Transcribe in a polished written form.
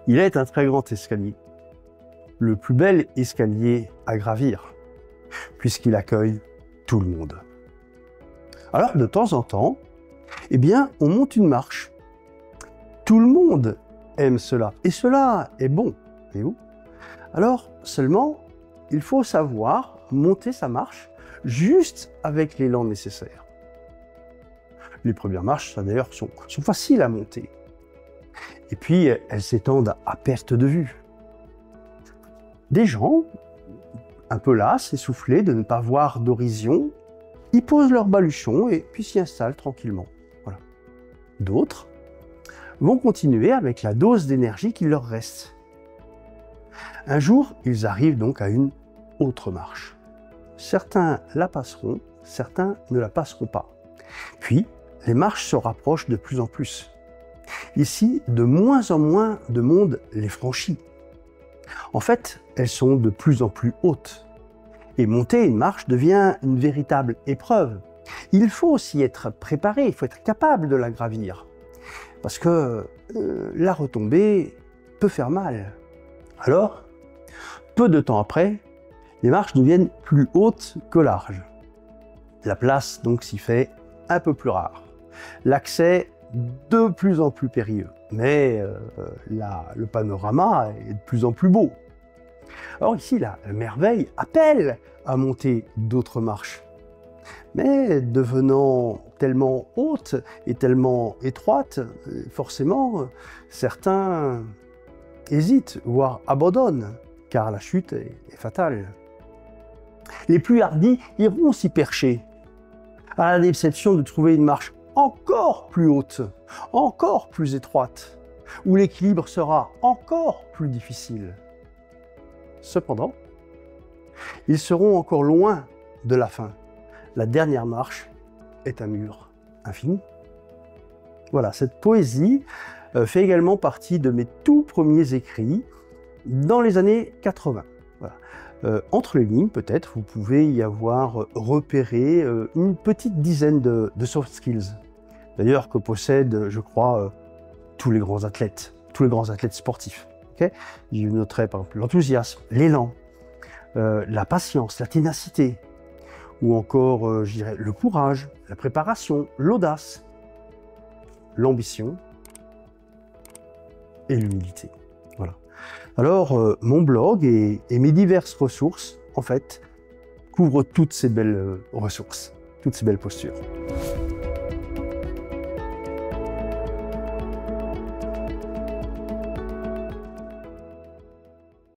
Il est un très grand escalier, le plus bel escalier à gravir, puisqu'il accueille tout le monde. Alors, de temps en temps, eh bien, on monte une marche. Tout le monde aime cela, et cela est bon, voyez-vous. Alors, seulement, il faut savoir monter sa marche juste avec l'élan nécessaire. Les premières marches, d'ailleurs, sont faciles à monter. Et puis, elles s'étendent à perte de vue. Des gens, un peu las, essoufflés de ne pas voir d'horizon, ils posent leur baluchon et puis s'y installent tranquillement. Voilà. D'autres vont continuer avec la dose d'énergie qu'il leur reste. Un jour, ils arrivent donc à une autre marche. Certains la passeront, certains ne la passeront pas. Puis, les marches se rapprochent de plus en plus. Ici, de moins en moins de monde les franchit. En fait, elles sont de plus en plus hautes. Et monter une marche devient une véritable épreuve. Il faut aussi être préparé, il faut être capable de la gravir. Parce que la retombée peut faire mal. Alors, peu de temps après, les marches deviennent plus hautes que larges. La place donc s'y fait un peu plus rare. L'accès de plus en plus périlleux. Mais le panorama est de plus en plus beau. Alors ici, la merveille appelle à monter d'autres marches. Mais devenant tellement haute et tellement étroite, forcément, certains hésitent, voire abandonnent, car la chute est fatale. Les plus hardis iront s'y percher, à la déception de trouver une marche encore plus haute, encore plus étroite, où l'équilibre sera encore plus difficile. Cependant, ils seront encore loin de la fin. La dernière marche est un mur infini. Voilà, cette poésie fait également partie de mes tout premiers écrits dans les années 80. Voilà. Entre les lignes, peut-être, vous pouvez y avoir repéré une petite dizaine de soft skills. D'ailleurs, que possèdent, je crois, tous les grands athlètes sportifs. Okay, je noterai par exemple l'enthousiasme, l'élan, la patience, la ténacité, ou encore, je dirais, le courage, la préparation, l'audace, l'ambition et l'humilité. Voilà. Alors, mon blog et mes diverses ressources, en fait, couvrent toutes ces belles ressources, toutes ces belles postures.